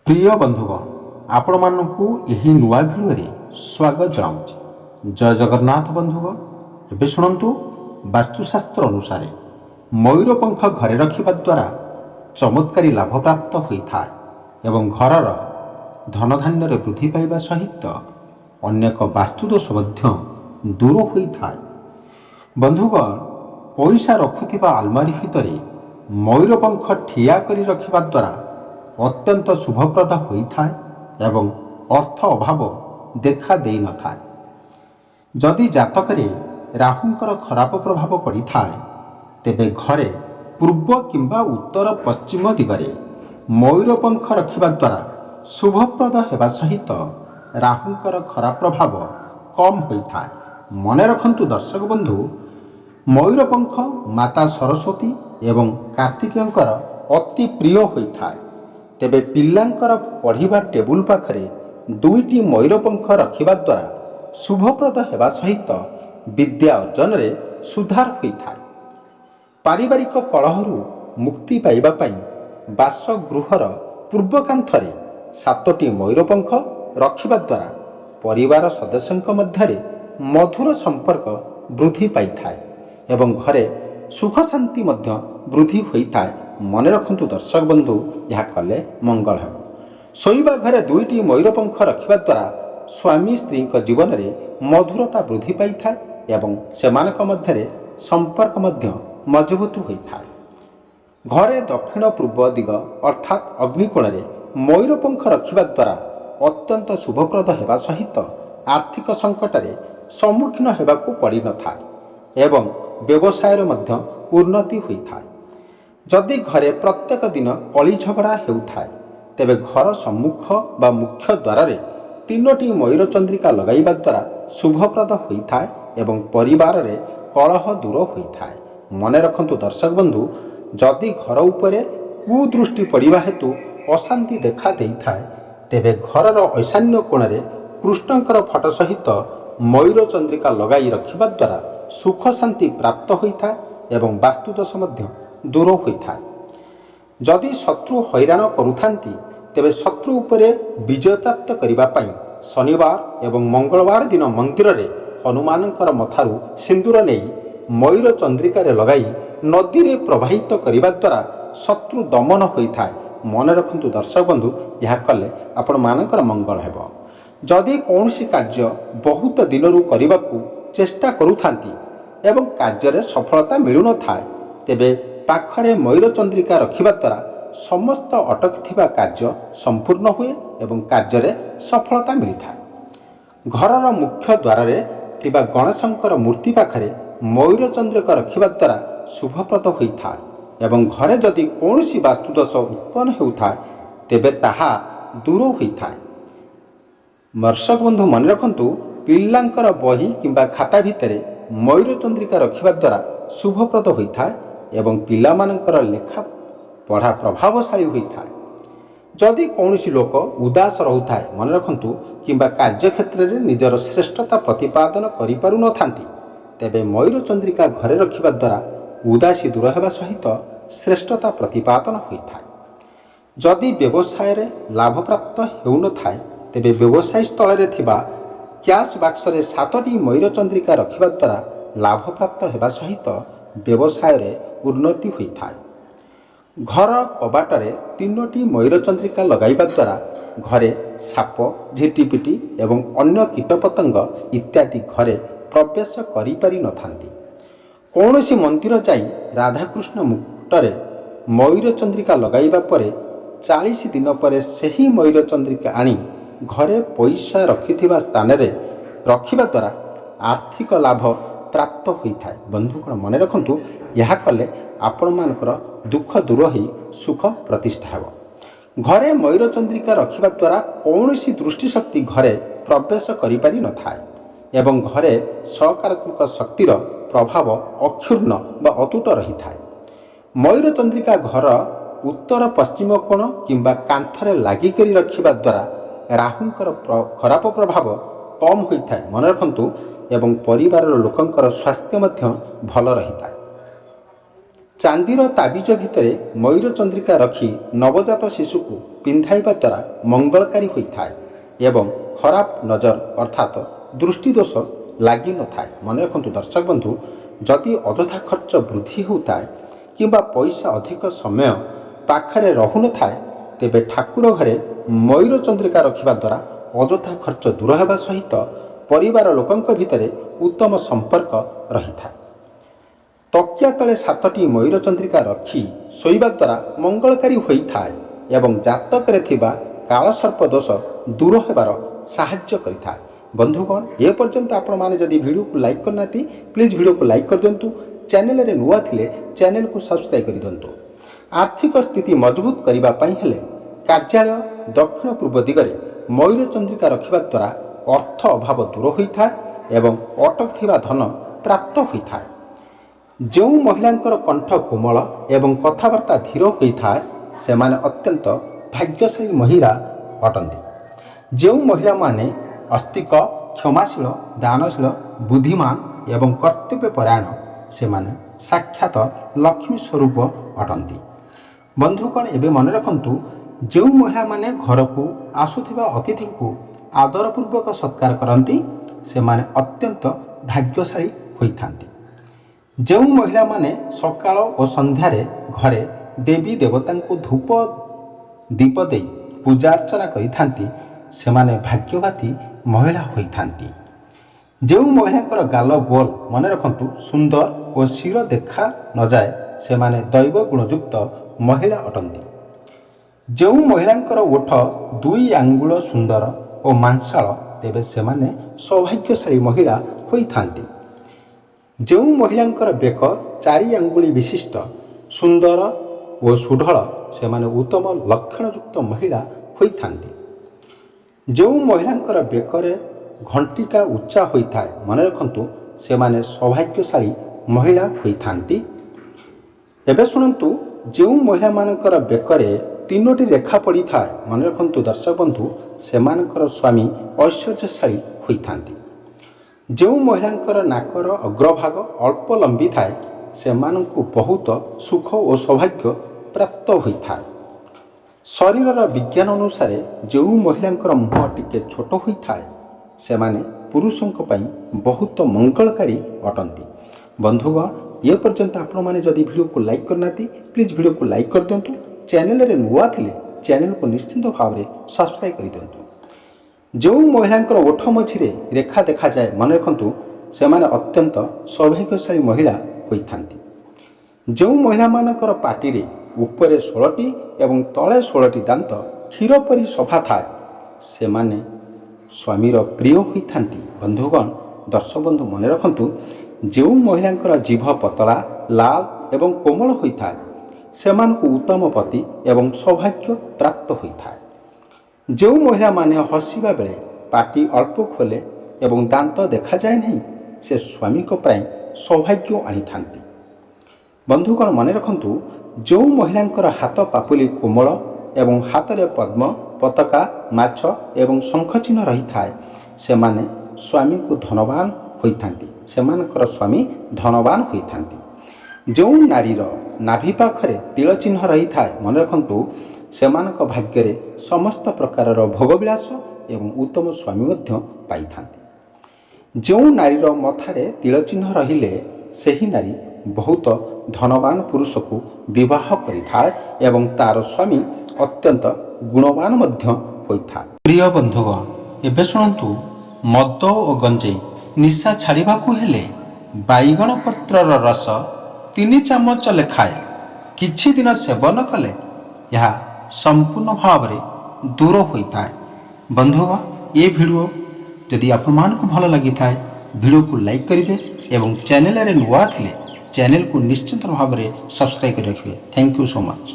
प्रिय बंधुगण आपण मानू यही नुआ भिडियो स्वागत जनाऊँच। जय जगन्नाथ बंधुगण एवं शुणु वास्तुशास्त्र अनुसार मयूरपंख घरे रखा द्वारा चमत्कारी लाभ प्राप्त होता है एवं घर धनधान्य वृद्धि पाइबा सहित अनेक वास्तुदोष दूर होता है। बंधुगण पैसा रखुवा आलमारी भितर मयूरपंख ठिया करी रखा द्वारा अत्यंत शुभप्रद होता है एवं अर्थ अभाव देखा दे न था। जदि जातक राहुंकर खराब प्रभाव पड़ी था तेबे घरे पूर्व किंबा उत्तर पश्चिम दिगरे मयूरपंख रखा द्वारा शुभप्रद होगा सहित राहुंकर खराब प्रभाव कम होता है। मन रखंतु दर्शक बंधु, मयूरपंख माता सरस्वती एवं कार्तिकेयंकर अति प्रिय होता है। तेबे पिलांकर पढ़िबा टेबुल पाखरे दुईटी मयूरपंख रखिबा द्वारा शुभप्रद हेबा सहित विद्या अर्जन रे सुधार होता है। पारिवारिक कलहरु मुक्ति पाइबा पई बासगृहर पूर्व कांथरे 7टी मयूरपंख रखिबा द्वारा परिवार सदस्यंक मध्यरे मधुर संपर्क वृद्धि पाइथाय एवं घरे सुख शांति मध्य वृद्धि होता है। मन रखंतु दर्शक बंधु, यह कले मंगल हो। शोइबा घरे दुईटी मयूरपंख रखा द्वारा स्वामी स्त्री जीवन में मधुरता वृद्धि पाई था एवं सेमानक मध्यरे संपर्क मध्य मजबूत होता है। घरे दक्षिण पूर्व दिग अर्थात अग्निकोण में मयूरपंख रखा द्वारा अत्यंत शुभप्रद होगा सहित आर्थिक संकट में सम्मुखीन होगाकू पड़ी न था एवं व्यवसाय मध्य उन्नति होता है। जदि घरे प्रत्येक दिन कली झगड़ा होता तेबे घर सम्मुख बा मुख्य द्वार रे 3टी मयूर चंद्रिका लगाइबा द्वारा शुभप्रद होता है एवं परिवार रे कलह दूर होता है। मन रखंतु दर्शक बंधु, जदि घर उपरे कुदृष्टि पड़िबा हेतु अशांति देखा देता है तेबे घरर ईशान्य कोण रे कृष्णंकर फटो सहित मयूर चंद्रिका लगाई रखिबा द्वारा सुख शांति प्राप्त होता है एवं वास्तुदोष मध्य दूर होता है। जदि शत्रु हैरान करुथांती तेबे शत्रु उपरे विजय प्राप्त करिबा पई शनिवार एवं मंगलवार दिन मंदिर रे हनुमानकर मथारू सिंदूर नहीं मयूर चंद्रिका रे लगाई नदी रे प्रवाहित करिबा द्वारा शत्रु दमन होता है। मन रखंतु दर्शक बंधु, यह कले आपण मानकर मंगल हेबो। जदि कौनसी कार्य बहुत दिनरू करिबाकू चेष्टा करुथांती एवं कार्य सफलता मिलु न थाए तेबे पाखरे मयूर चंद्रिका रखिबा द्वारा समस्त अटकी कार्य संपूर्ण हुए एवं कार्य सफलता मिलता है। घरर मुख्य द्वार थिबा गणेशंकर मूर्ति पाखरे मयूर चंद्रिका रखिबा द्वारा शुभप्रद होता है एवं घरे जदि कौनसी वास्तुदोष उत्पन्न होता तेबे ताहा दूर होता है। दर्शक बंधु, मन रखंतु पिलांकर बही किंबा खाता भितरे मयूर चंद्रिका रखिबा द्वारा शुभप्रद होता है एवं पिलामानंकर लेखा पढ़ा प्रभावशाली होता है। जदि कौनसी लोक उदास रहता है, मन रखंतु किंबा कार्य क्षेत्र में निजर श्रेष्ठता प्रतिपादन करि पारु न थांती तेबे मयूर चंद्रिका घरे रखिबा द्वारा उदासी दूर होगा सहित श्रेष्ठता प्रतिपादन होता है। जदि व्यवसाय रे लाभ प्राप्त हेउ न थाए तेबे व्यवसाय स्थल रे थिबा कैश बॉक्स रे 7टी मयूर चंद्रिका रखिबा द्वारा लाभ प्राप्त होगा सहित व्यवसाय रे उन्नति होता है। घर कबाटरे 3टी मयूर चंद्रिका लगाइबा द्वारा घरे साप, झिटिपिटी एवं अन्य कीटपतंग इत्यादि घरे प्रवेश करि पारि न थांती। कौनसी मंदिर जाई राधाकृष्ण मुकुटरे मयूर चंद्रिका लगाइबा परे 40 दिन पर सही मयूर चंद्रिका आनी घरे पैसा रखिथिबा स्थान रे रखिबा द्वारा आर्थिक लाभ प्राप्त होता है। बंधुगण, मन रखंतु यह कले आपण मानकर दुख दूर ही सुख प्रतिष्ठा हो। घरे मयूर चंद्रिका रखिबा द्वारा कौनसी दृष्टिशक्ति घरे प्रवेश करि पारि न थाए एवं घरे सकारात्मक शक्तिर प्रभाव अक्षुण्ण व अतुट रही था। मयूर चंद्रिका घर उत्तर पश्चिम कोण किंबा कांथरे लागिकरी रखिबा द्वारा राहुंकर खराब प्रभाव कम होता है। मन रखंतु एवं परिवार लोकंकर स्वास्थ्य मध्य भल रही था। चांदीर ताबिज भितर मयूर चंद्रिका रखी नवजात शिशु को ପିନ୍ଧାଇବା ଦ୍ୱାରା ମଙ୍ଗଳକାରୀ ହୋଇଥାଏ ଏବଂ ଖରାପ ନଜର ଅର୍ଥାତ୍ ଦୃଷ୍ଟି ଦୋଷ ଲାଗିନଥାଏ। ମନେ ରଖନ୍ତୁ ଦର୍ଶକ ବନ୍ଧୁ, ଯଦି ଅଯଥା ଖର୍ଚ୍ଚ ବୃଦ୍ଧି ହେଉଥାଏ କିମ୍ବା ପଇସା ଅଧିକ ସମୟ ପାଖରେ ରହୁନଥାଏ, ତେବେ ଠାକୁର ଘରେ ମୟୂର ଚନ୍ଦ୍ରିକା ରଖିବା ଦ୍ୱାରା ଅଯଥା ଖର୍ଚ୍ଚ ଦୂର ହେବା ସହିତ ପରିବାର ଲୋକଙ୍କ ଭିତରେ ଉତ୍ତମ ସମ୍ପର୍କ ରହିଥାଏ। ତକିଆ ତଳେ 7ଟି ମୟୂର ଚନ୍ଦ୍ରିକା ରଖି ଶୋଇବା ଦ୍ୱାରା ମଙ୍ଗଳକାରୀ ହୋଇଥାଏ ଏବଂ ଜାତକରେ ଥିବା କାଳସର୍ପ ଦୋଷ ଦୂର ହେବାର ସାହାଯ୍ୟ କରିଥାଏ। ବନ୍ଧୁଗଣ, ଏପର୍ଯ୍ୟନ୍ତ ଆପଣମାନେ ଯଦି ଭିଡ଼ିଓକୁ ଲାଇକ୍ କରିନାହାନ୍ତି ପ୍ଲିଜ୍ ଭିଡ଼ିଓକୁ ଲାଇକ୍ କରିଦିଅନ୍ତୁ। ଚ୍ୟାନେଲରେ ନୂଆ ଥିଲେ ଚ୍ୟାନେଲକୁ ସବସ୍କ୍ରାଇବ୍ କରିଦିଅନ୍ତୁ। ଆର୍ଥିକ ସ୍ଥିତି ମଜବୁତ କରିବା ପାଇଁ ହେଲେ କାର୍ଯ୍ୟାଳୟ ଦକ୍ଷିଣ ପୂର୍ବ ଦିଗରେ ମୟୂର ଚନ୍ଦ୍ରିକା ରଖିବା ଦ୍ୱାରା ଅର୍ଥ ଅଭାବ ଦୂର ହୋଇଥାଏ ଏବଂ ଅଟକୁଥିବା ଧନ ପ୍ରାପ୍ତ ହୋଇଥାଏ। ଯେଉଁ ମହିଳାଙ୍କର କଣ୍ଠ କୋମଳ ଏବଂ କଥାବାର୍ତ୍ତା ଧୀର ହୋଇଥାଏ ସେମାନେ ଅତ୍ୟନ୍ତ ଭାଗ୍ୟଶାଳୀ ମହିଳା ଅଟନ୍ତି। ଯେଉଁ ମହିଳାମାନେ ଆସ୍ତିକ, କ୍ଷମାଶୀଳ, ଦାନଶୀଳ, ବୁଦ୍ଧିମାନ ଏବଂ କର୍ତ୍ତବ୍ୟପରାୟଣ ସେମାନେ ସାକ୍ଷାତ ଲକ୍ଷ୍ମୀ ସ୍ୱରୂପ ଅଟନ୍ତି। ବନ୍ଧୁଗଣ, ଏବେ ମନେ ରଖନ୍ତୁ, ଯେଉଁ ମହିଳାମାନେ ଘରକୁ ଆସୁଥିବା ଅତିଥିଙ୍କୁ ଆଦରପୂର୍ବକ ସତ୍କାର କରନ୍ତି ସେମାନେ ଅତ୍ୟନ୍ତ ଭାଗ୍ୟଶାଳୀ ହୋଇଥାନ୍ତି। ଯେଉଁ ମହିଳାମାନେ ସକାଳ ଓ ସନ୍ଧ୍ୟାରେ ଘରେ ଦେବୀ ଦେବତାଙ୍କୁ ଧୂପ ଦୀପ ଦେଇ ପୂଜା ଅର୍ଚ୍ଚନା କରିଥାନ୍ତି ସେମାନେ ଭାଗ୍ୟବାତୀ ମହିଳା ହୋଇଥାନ୍ତି। ଯେଉଁ ମହିଳାଙ୍କର ଗାଲ ଗୋଲ, ମନେ ରଖନ୍ତୁ, ସୁନ୍ଦର ଓ ଶିର ଦେଖା ନଯାଏ ସେମାନେ ଦୈବ ଗୁଣଯୁକ୍ତ ମହିଳା ଅଟନ୍ତି। ଯେଉଁ ମହିଳାଙ୍କର ଓଠ 2 ଆଙ୍ଗୁଳ ସୁନ୍ଦର ଓ ମାଂସାଳ ତେବେ ସେମାନେ ସୌଭାଗ୍ୟଶାଳୀ ମହିଳା ହୋଇଥାନ୍ତି। ଯେଉଁ ମହିଳାଙ୍କର ବେକ 4 ଆଙ୍ଗୁଳି ବିଶିଷ୍ଟ, ସୁନ୍ଦର ଓ ସୁଢଳ ସେମାନେ ଉତ୍ତମ ଲକ୍ଷଣଯୁକ୍ତ ମହିଳା ହୋଇଥାନ୍ତି। ଯେଉଁ ମହିଳାଙ୍କର ବେକରେ ଘଣ୍ଟିକା ଉଚ୍ଚା ହୋଇଥାଏ, ମନେ ରଖନ୍ତୁ, ସେମାନେ ସୌଭାଗ୍ୟଶାଳୀ ମହିଳା ହୋଇଥାନ୍ତି। ଏବେ ଶୁଣନ୍ତୁ, ଯେଉଁ ମହିଳାମାନଙ୍କର ବେକରେ 3ଟି ରେଖା ପଡ଼ିଥାଏ, ମନେ ରଖନ୍ତୁ ଦର୍ଶକ ବନ୍ଧୁ, ସେମାନଙ୍କର ସ୍ୱାମୀ ଐଶ୍ୱର୍ଯ୍ୟଶାଳୀ ହୋଇଥାନ୍ତି। ଯେଉଁ ମହିଳାଙ୍କର ନାକର ଅଗ୍ରଭାଗ ଅଳ୍ପ ଲମ୍ବି ଥାଏ ସେମାନଙ୍କୁ ବହୁତ ସୁଖ ଓ ସୌଭାଗ୍ୟ ପ୍ରାପ୍ତ ହୋଇଥାଏ। ଶରୀରର ବିଜ୍ଞାନ ଅନୁସାରେ ଯେଉଁ ମହିଳାଙ୍କର ମୁହଁ ଟିକେ ଛୋଟ ହୋଇଥାଏ ସେମାନେ ପୁରୁଷଙ୍କ ପାଇଁ ବହୁତ ମଙ୍ଗଳକାରୀ ଅଟନ୍ତି। ବନ୍ଧୁଗଣ, ଏପର୍ଯ୍ୟନ୍ତ ଆପଣମାନେ ଯଦି ଭିଡ଼ିଓକୁ ଲାଇକ୍ କରିନାହାନ୍ତି ପ୍ଲିଜ୍ ଭିଡ଼ିଓକୁ ଲାଇକ୍ କରିଦିଅନ୍ତୁ। ଚ୍ୟାନେଲରେ ନୂଆ ଥିଲେ ଚ୍ୟାନେଲକୁ ନିଶ୍ଚିନ୍ତ ଭାବରେ ସବସ୍କ୍ରାଇବ୍ କରିଦିଅନ୍ତୁ। ଯେଉଁ ମହିଳାଙ୍କର ଓଠ ମଝିରେ ରେଖା ଦେଖାଯାଏ, ମନେ ରଖନ୍ତୁ, ସେମାନେ ଅତ୍ୟନ୍ତ ସୌଭାଗ୍ୟଶାଳୀ ମହିଳା ହୋଇଥାନ୍ତି। ଯେଉଁ ମହିଳାମାନଙ୍କର ପାଟିରେ ଉପରେ 16ଟି ଏବଂ ତଳେ 16ଟି ଦାନ୍ତ କ୍ଷୀର ପରି ସଫା ଥାଏ ସେମାନେ ସ୍ୱାମୀର ପ୍ରିୟ ହୋଇଥାନ୍ତି। ବନ୍ଧୁଗଣ, ଦର୍ଶକ ବନ୍ଧୁ ମନେ ରଖନ୍ତୁ, ଯେଉଁ ମହିଳାଙ୍କର ଜିଭ ପତଳା, ଲାଲ ଏବଂ କୋମଳ ହୋଇଥାଏ ସେମାନଙ୍କୁ ଉତ୍ତମ ପତି ଏବଂ ସୌଭାଗ୍ୟ ପ୍ରାପ୍ତ ହୋଇଥାଏ। ଯେଉଁ ମହିଳାମାନେ ହସିବା ବେଳେ ପାଟି ଅଳ୍ପ ଖୋଲେ ଏବଂ ଦାନ୍ତ ଦେଖାଯାଏ ନାହିଁ ସେ ସ୍ୱାମୀଙ୍କ ପାଇଁ ସୌଭାଗ୍ୟ ଆଣିଥାନ୍ତି। ବନ୍ଧୁଗଣ, ମନେ ରଖନ୍ତୁ, ଯେଉଁ ମହିଳାଙ୍କର ହାତ ପାପୁଲି କୋମଳ ଏବଂ ହାତରେ ପଦ୍ମ, ପତାକା, ମାଛ ଏବଂ ଶଙ୍ଖ ଚିହ୍ନ ରହିଥାଏ ସେମାନେ ସ୍ୱାମୀଙ୍କୁ ଧନବାନ ହୋଇଥାନ୍ତି। ସେମାନଙ୍କର ସ୍ୱାମୀ ଧନବାନ ହୋଇଥାନ୍ତି। ଯେଉଁ ନାରୀର ନାଭି ପାଖରେ ତିଳ ଚିହ୍ନ ରହିଥାଏ, ମନେ ରଖନ୍ତୁ, ସେମାନଙ୍କ ଭାଗ୍ୟରେ ସମସ୍ତ ପ୍ରକାରର ଭୋଗବିଳାସ ଏବଂ ଉତ୍ତମ ସ୍ୱାମୀ ମଧ୍ୟ ପାଇଥାନ୍ତି। ଯେଉଁ ନାରୀର ମଥାରେ ତିଳ ଚିହ୍ନ ରହିଲେ ସେହି ନାରୀ ବହୁତ ଧନବାନ ପୁରୁଷକୁ ବିବାହ କରିଥାଏ ଏବଂ ତାର ସ୍ୱାମୀ ଅତ୍ୟନ୍ତ ଗୁଣବାନ ମଧ୍ୟ ହୋଇଥାଏ। ପ୍ରିୟ ବନ୍ଧୁଗଣ, ଏବେ ଶୁଣନ୍ତୁ, ମଦ ଓ ଗଞ୍ଜେଇ ନିଶା ଛାଡ଼ିବାକୁ ହେଲେ ବାଇଗଣ ପତ୍ରର ରସ 3 ଚାମଚ ଲେଖାଏ କିଛି ଦିନ ସେବନ କଲେ ଏହା ସମ୍ପୂର୍ଣ୍ଣ ଭାବରେ ଦୂର ହୋଇଥାଏ। ବନ୍ଧୁଗଣ, ଏ ଭିଡ଼ିଓ ଯଦି ଆପଣମାନଙ୍କୁ ଭଲ ଲାଗିଥାଏ ଭିଡ଼ିଓକୁ ଲାଇକ୍ କରିବେ ଏବଂ ଚ୍ୟାନେଲରେ ନୂଆ ଥିଲେ ଚ୍ୟାନେଲକୁ ନିଶ୍ଚିନ୍ତ ଭାବରେ ସବସ୍କ୍ରାଇବ୍ କରି ରଖିବେ। Thank you so much.